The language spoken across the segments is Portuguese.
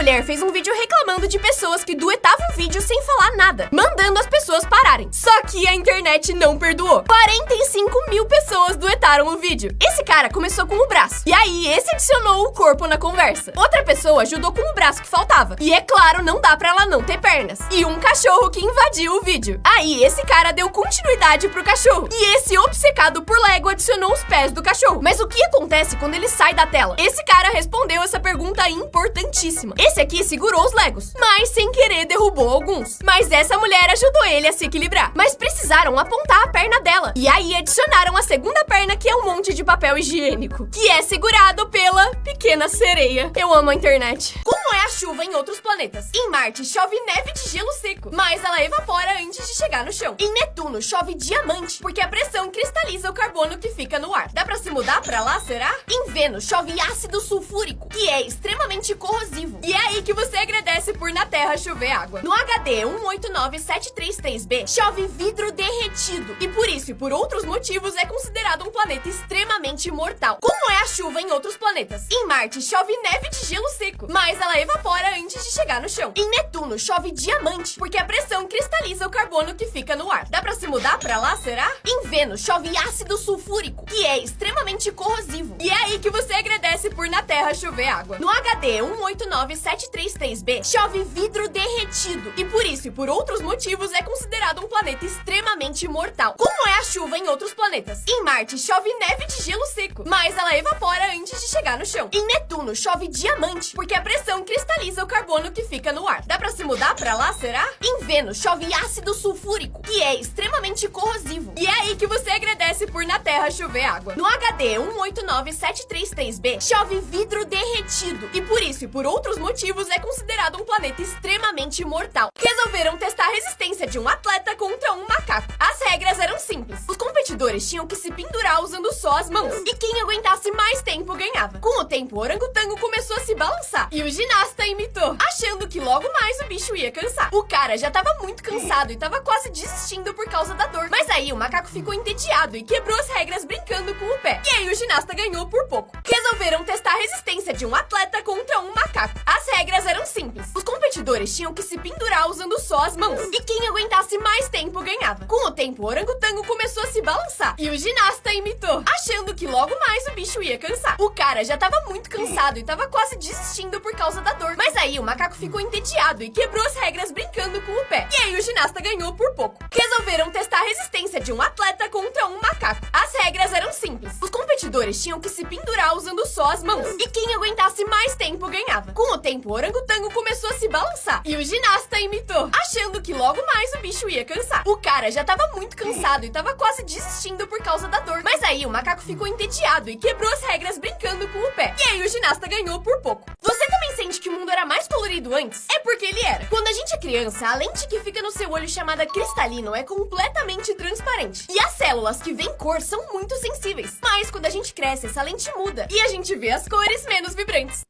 mulher fez um vídeo reclamando de pessoas que duetavam o vídeo sem falar nada, mandando as pessoas pararem. Só que a internet não perdoou. 45 mil pessoas duetaram o vídeo. Esse cara começou com o braço, e aí esse adicionou o corpo na conversa. Outra pessoa ajudou com o braço que faltava. E é claro, não dá pra ela não ter pernas. E um cachorro que invadiu o vídeo. Aí esse cara deu continuidade pro cachorro. E esse obcecado por Lego adicionou os pés do cachorro. Mas o que acontece quando ele sai da tela? Esse cara respondeu essa pergunta importantíssima. Esse aqui segurou os Legos, mas sem querer derrubou alguns. Mas essa mulher ajudou ele a se equilibrar. Mas precisaram apontar a perna dela. E aí adicionaram a segunda perna, que é um monte de papel higiênico, que é segurado pela pequena sereia. Eu amo a internet. Como é a chuva em outros planetas? Em Marte chove neve de gelo seco, mas ela evapora antes de chegar no chão. Em Netuno chove diamante, porque a pressão cristaliza o carbono que fica no ar. Dá pra se mudar pra lá, será? Em Vênus chove ácido sulfúrico, que é extremamente corrosivo. E é aí que você agradece por na Terra chover água. No HD 189733b chove vidro derretido, e por isso e por outros motivos é considerado um planeta extremamente mortal. Como é a chuva em outros planetas? Em Marte chove neve de gelo seco, mas ela evapora antes de chegar no chão. Em Netuno chove diamante, porque a pressão cristaliza o carbono que fica no ar. Dá pra se mudar pra lá, será? Em Vênus chove ácido sulfúrico, que é extremamente corrosivo. E é aí que você agradece por na Terra chover água. No HD 189733b chove vidro derretido, e por isso e por outros motivos é considerado um planeta extremamente mortal. Como é a chuva em outros planetas? Em Marte chove neve de gelo seco, mas ela evapora antes de chegar no chão. Em Netuno chove diamante, porque a pressão cristaliza o carbono que fica no ar. Dá pra se mudar pra lá, será? Em Vênus chove ácido sulfúrico, que é extremamente corrosivo. E é aí que você agradece por na Terra chover água. No HD 189733b chove vidro derretido, e por isso e por outros motivos é considerado um planeta extremamente mortal. Resolveram testar a resistência de um atleta contra um macaco. As regras eram simples. Os competidores tinham que se pendurar usando só as mãos, e quem aguentasse mais tempo ganhava. Com o tempo, o orangotango começou a se balançar, e o ginasta imitou, achando que logo mais o bicho ia cansar. O cara já tava muito cansado e tava quase desistindo por causa da dor. Mas aí o macaco ficou entediado e quebrou as regras brincando com o pé. E aí o ginasta ganhou por pouco. Resolveram testar a resistência de um atleta contra um macaco. As regras eram simples. Os competidores tinham que se pendurar usando só as mãos, e quem aguentasse mais tempo ganhava. Com o tempo, o orangotango começou a se balançar, e o ginasta imitou, achando que logo mais o bicho ia cansar. O cara já tava muito cansado e tava quase desistindo por causa da dor. Mas aí o macaco ficou entediado e quebrou as regras brincando com o pé. E aí o ginasta ganhou por pouco. Resolveram testar a resistência de um atleta contra um macaco. As regras eram simples. Os competidores tinham que se pendurar usando só as mãos, e quem aguentasse mais tempo ganhava. Com o tempo, o orangotango começou a se balançar, e o ginasta imitou, achando que logo mais o bicho ia cansar. O cara já tava muito cansado e tava quase desistindo por causa da dor. Mas aí o macaco ficou entediado e quebrou as regras brincando com o pé. E aí o ginasta ganhou por pouco. Você também sente que o mundo era mais colorido antes? É porque ele era. Quando a gente é criança, a lente que fica no seu olho chamada cristalino é completamente transparente. E as células que veem cor são muito sensíveis. Mas quando a gente cresce, essa lente muda e a gente vê as cores menos vibrantes.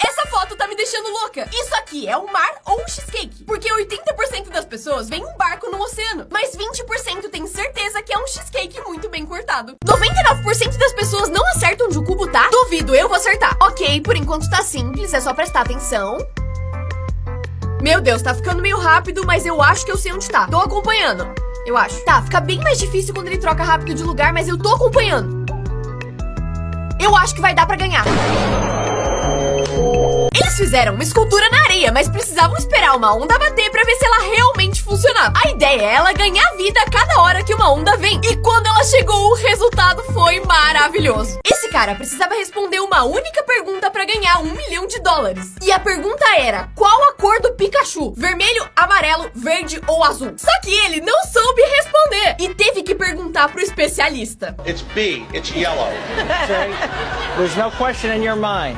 Essa foto tá me deixando louca. Isso aqui é o mar ou um cheesecake? Porque 80% das pessoas veem um barco no oceano, mas 20% tem certeza que é um cheesecake muito bem cortado. 99% das pessoas não acertam onde o cubo tá? Duvido, eu vou acertar. Ok, por enquanto tá simples, é só prestar atenção. Meu Deus, tá ficando meio rápido, mas eu acho que eu sei onde tá. Tô acompanhando, eu acho. Tá, fica bem mais difícil quando ele troca rápido de lugar, mas eu tô acompanhando. Eu acho que vai dar pra ganhar. Eles fizeram uma escultura na areia, mas precisavam esperar uma onda bater pra ver se ela realmente funcionava. A ideia é ela ganhar vida a cada hora que uma onda vem. E quando ela chegou, o resultado foi maravilhoso. Esse cara precisava responder uma única pergunta pra ganhar $1 milhão. E a pergunta era, qual a cor do Pikachu? Vermelho, amarelo, verde ou azul? Só que ele não soube responder e teve que perguntar pro especialista. It's B. It's yellow. There's no question in your mind.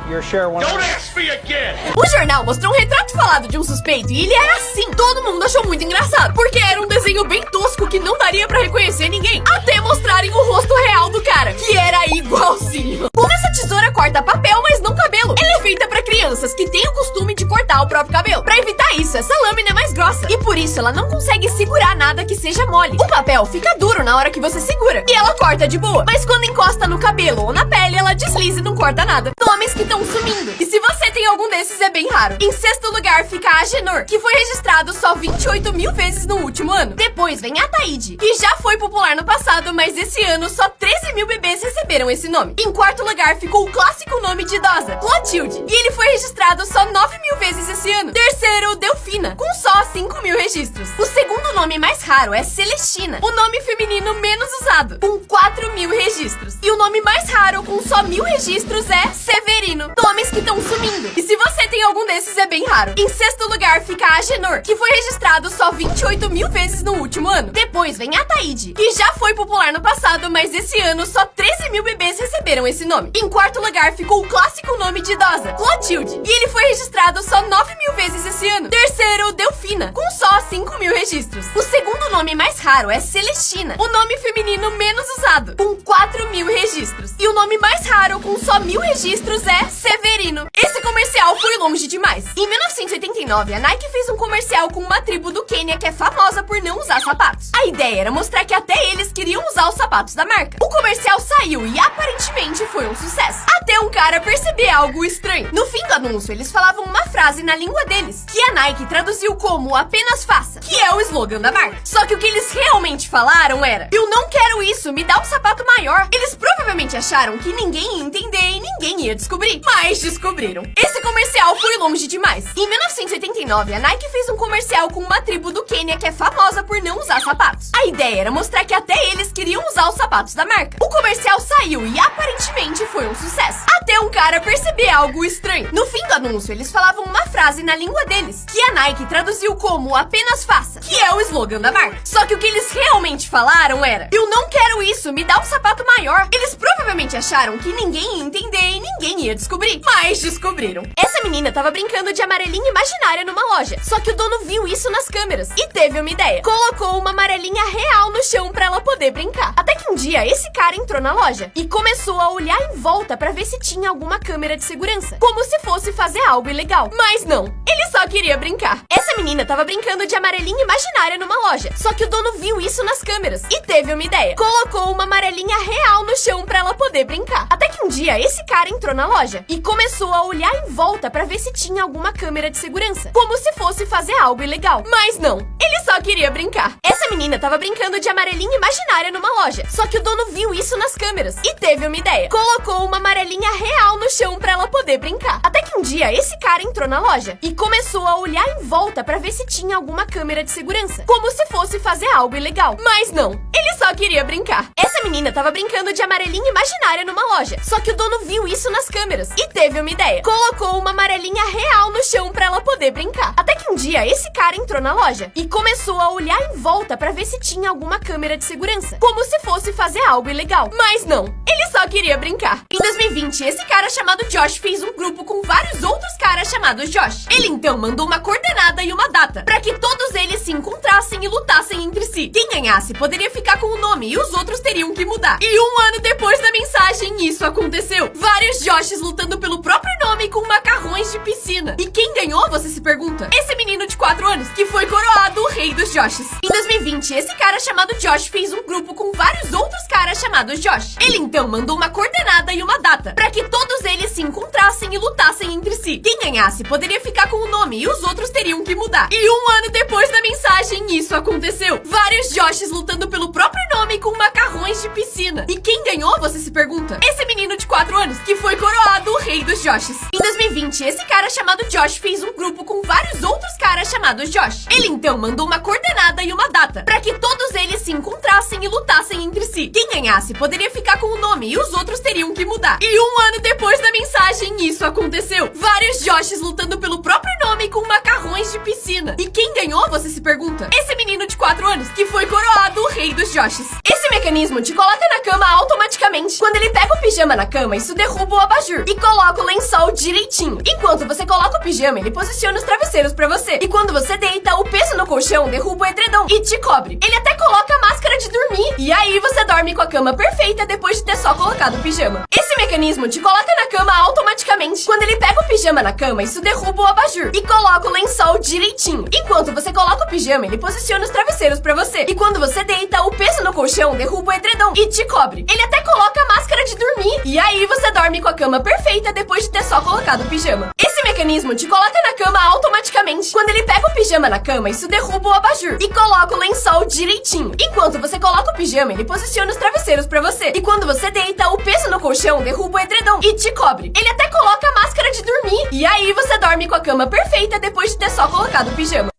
You're sure one. Don't ask me again! O jornal mostrou um retrato falado de um suspeito e ele era assim. Todo mundo achou muito engraçado, porque era um desenho bem tosco que não daria pra reconhecer ninguém, até mostrarem o rosto real do cara, que era igualzinho. Como essa tesoura corta papel, mas não cabelo? Ela é feita pra crianças que têm o costume de cortar o próprio cabelo. Pra evitar isso, essa lâmina é mais grossa e por isso ela não consegue segurar nada que seja mole. O papel fica duro na hora que você segura e ela corta de boa, mas quando encosta no cabelo ou na pele, ela desliza e não corta nada. Nomes que estão sumindo. E se você tem algum desses, é bem raro. Em sexto lugar fica a Agenor, que foi registrado só 28 mil vezes no último ano. Depois vem a Taíde, que já foi popular no passado, mas esse ano só 13 mil bebês receberam esse nome. Em quarto lugar ficou o clássico nome de idosa, Clotilde, e ele foi registrado só 9 mil vezes esse ano. Terceiro, Delfina, com só 5 mil registros. O segundo nome mais raro é Celestina, o nome feminino menos usado, com 4 mil registros. E o nome mais raro, com só 1000 registros, é Severino. Nomes que estão sumindo. E se você tem algum desses, é bem raro. Em sexto lugar fica a Agenor, que foi registrado só 28 mil vezes no último ano. Depois vem a Taíde, que já foi popular no passado, mas esse ano só 13 mil bebês receberam esse nome. Em quarto lugar ficou o clássico nome de idosa, Clotilde, e ele foi registrado só 9 mil vezes esse ano. Terceiro, Delfina, com só 5 mil registros. O segundo nome mais raro é Celestina, o nome feminino menos usado, com 4 mil registros. E o nome mais raro, com só 1000 registros, é Severino. Esse comercial foi longe demais. Em 1989, a Nike fez um comercial com uma tribo do Quênia que é famosa por não usar sapatos. A ideia era mostrar que até eles queriam usar os sapatos da marca. O comercial saiu e aparentemente foi um sucesso. Até um cara perceber algo estranho. No fim do anúncio, eles falavam uma frase na língua deles, que a Nike traduziu como apenas faça, que é o slogan da marca. Só que o que eles realmente falaram era, eu não quero isso, me dá um sapato maior. Eles provavelmente acharam que ninguém ia entender e ninguém ia descobrir, mas descobriram. Esse comercial foi longe demais. Em 1989, a Nike fez um comercial com uma tribo do Quênia que é famosa por não usar sapatos. A ideia era mostrar que até eles queriam usar os sapatos da marca. O comercial saiu e aparentemente foi um sucesso. Até um cara perceber algo estranho. No fim do anúncio, eles falavam uma frase na língua deles, que a Nike traduziu como apenas faça, que é o slogan da marca. Só que o que eles realmente falaram era, eu não quero isso, me dá um sapato maior. Eles provavelmente acharam que ninguém ia entender e ninguém ia descobrir, mas descobriram. Essa menina tava brincando de amarelinha imaginária numa loja, só que o dono viu isso nas câmeras e teve uma ideia. Colocou uma amarelinha real no chão pra ela poder brincar. Até que um dia esse cara entrou na loja e começou a olhar em volta pra ver se tinha alguma câmera de segurança, como se fosse fazer algo ilegal. Mas não, ele só queria brincar. Essa menina tava brincando de amarelinha imaginária numa loja, só que o dono viu isso nas câmeras e teve uma ideia. Colocou uma amarelinha real no chão pra ela poder brincar. Até que um dia esse cara entrou na loja e começou a olhar em volta pra ver se tinha alguma câmera de segurança, como se fosse fazer algo ilegal. Mas não, ele só queria brincar. Essa menina tava brincando de amarelinha imaginária numa loja, só que o dono viu isso nas câmeras e teve uma ideia. Colocou uma amarelinha real no chão pra ela poder brincar. Até que um dia esse cara entrou na loja e começou a olhar em volta pra ver se tinha alguma câmera de segurança, como se fosse fazer algo ilegal. Mas não, ele só queria brincar. Essa menina tava brincando de amarelinha imaginária numa loja, só que o dono viu isso nas câmeras e teve uma ideia. Colocou uma amarelinha real no chão pra ela poder brincar. Até que um dia esse cara entrou na loja e começou a olhar em volta pra ver se tinha alguma câmera de segurança, como se fosse fazer algo ilegal. Mas não, ele só queria brincar. Em 2020, esse cara chamado Josh fez um grupo com vários outros caras chamados Josh. Ele então mandou uma coordenada e uma data pra que todos eles se encontrassem e lutassem entre si. Quem ganhasse poderia ficar com o nome e os outros teriam que mudar. E um ano depois da mensagem, isso aconteceu. Vários Joshes lutando pelo próprio nome com macarrões de piscina. E quem ganhou, você se pergunta? Esse menino de 4 anos, que foi coroado o rei dos Joshes. Em 2020, esse cara chamado Josh fez um grupo com vários outros caras chamados Josh. Ele então mandou uma coordenada e uma data pra que todos eles se encontrassem encontrassem e lutassem entre si. Quem ganhasse poderia ficar com o nome e os outros teriam que mudar. E 1 ano depois da mensagem, isso aconteceu. Vários Joshes lutando pelo próprio nome com macarrões de piscina. E quem ganhou, você se pergunta? Esse menino de 4 anos, que foi coroado o rei dos Joshes. Em 2020, esse cara chamado Josh fez um grupo com vários outros caras chamados Josh. Ele então mandou uma coordenada e uma data, para que todos eles se encontrassem e lutassem entre si. Quem ganhasse poderia ficar com o nome e os outros teriam que mudar. E 1 ano depois da mensagem, isso aconteceu. Vários Joshes lutando pelo próprio nome com macarrões de piscina. E quem ganhou, você se pergunta? Esse menino de 4 anos, que foi coroado o rei dos Joshes. Esse mecanismo te coloca na cama automaticamente. Quando ele pega o pijama na cama, isso derruba o abajur e coloca o lençol direitinho. Enquanto você coloca o pijama, ele posiciona os travesseiros pra você. E quando você deita, o peso no colchão derruba o edredom e te cobre. Ele até coloca a máscara de dormir. E aí você dorme com a cama perfeita depois de ter só colocado o pijama. Esse mecanismo te coloca na cama automaticamente. Quando ele pega o pijama na cama, isso derruba o abajur e coloca o lençol direitinho. Enquanto você coloca o pijama, ele posiciona os travesseiros pra você. E quando você deita, o peso no colchão derruba o edredom e te cobre. Ele até coloca a máscara de dormir. E aí você dorme com a cama perfeita depois de ter só colocado o pijama. Esse mecanismo te coloca na cama automaticamente. Quando ele pega o pijama na cama, isso derruba o abajur e coloca o lençol direitinho. Enquanto você coloca o pijama, ele posiciona os travesseiros pra você. E quando você deita, o peso no colchão derruba o edredom e te cobre. Ele até coloca a máscara de dormir. E aí você dorme com a cama perfeita depois de ter só colocado o pijama.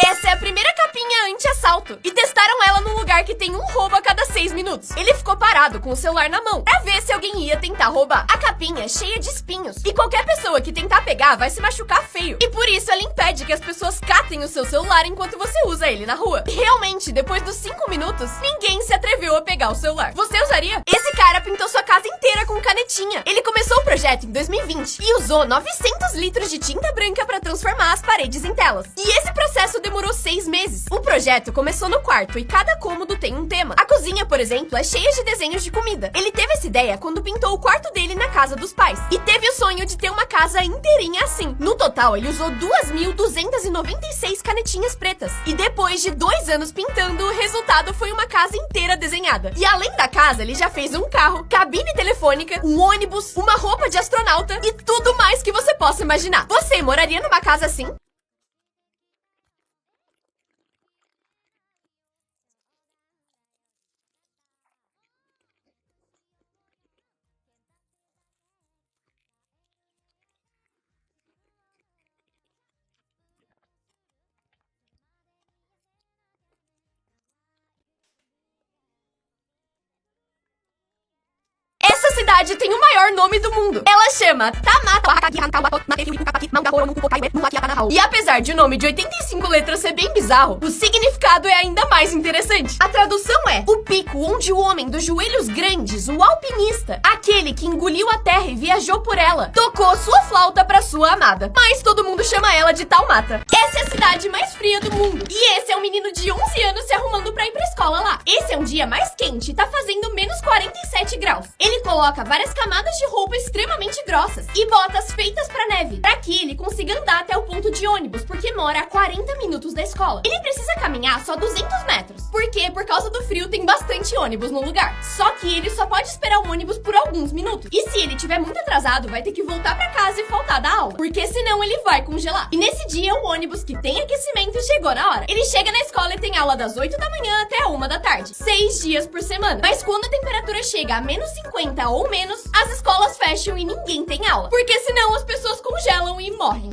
Essa é a primeira capinha anti-assalto. E testaram ela num lugar que tem um roubo a cada 6 minutos. Ele ficou parado com o celular na mão pra ver se alguém ia tentar roubar. A capinha é cheia de espinhos e qualquer pessoa que tentar pegar vai se machucar feio. E por isso ela impede que as pessoas catem o seu celular enquanto você usa ele na rua. E realmente, depois dos 5 minutos, ninguém se atreveu a pegar o celular. Você usaria? Esse cara pintou sua casa inteira com canetinha. Ele começou o projeto em 2020 e usou 900 litros de tinta branca pra transformar as paredes em telas. E esse processo demorou 6 meses. O projeto começou no quarto e cada cômodo tem um tema. A cozinha, por exemplo, é cheia de desenhos de comida. Ele teve essa ideia quando pintou o quarto dele na casa dos pais. E teve o sonho de ter uma casa inteirinha assim. No total, ele usou 2.296 canetinhas pretas. E depois de 2 anos pintando, o resultado foi uma casa inteira desenhada. E além da casa, ele já fez um carro, cabine telefônica, um ônibus, uma roupa de astronauta e tudo mais que você possa imaginar. Você moraria numa casa assim? Essa cidade tem o maior nome do mundo. Ela chama Tamata. E apesar de o nome de 85 letras ser bem bizarro, o significado é ainda mais interessante. A tradução é o pico onde o homem dos joelhos grandes, o alpinista, aquele que engoliu a terra e viajou por ela, tocou sua flauta pra sua amada. Mas todo mundo chama ela de Taumata. Essa é a cidade mais fria do mundo. E esse é um menino de 11 anos se arrumando pra ir pra escola lá. Esse é um dia mais quente e tá fazendo menos 47 graus. Ele coloca várias camadas de roupa extremamente grossas e botas feitas pra neve, pra que ele consiga andar até o ponto de ônibus, porque mora a 40 minutos da escola. Ele precisa caminhar só 200 metros, porque por causa do frio tem bastante ônibus no lugar. Só que ele só pode esperar o ônibus por alguns minutos. E se ele tiver muito atrasado, vai ter que voltar pra casa e faltar da aula, porque senão ele vai congelar. E nesse dia, o ônibus que tem aquecimento chegou na hora. Ele chega na escola e tem aula das 8 da manhã até a 1 da tarde. 6 dias por semana. Mas quando a temperatura chega a menos 50 ou menos, as escolas fecham e ninguém tem aula, porque senão as pessoas congelam e morrem.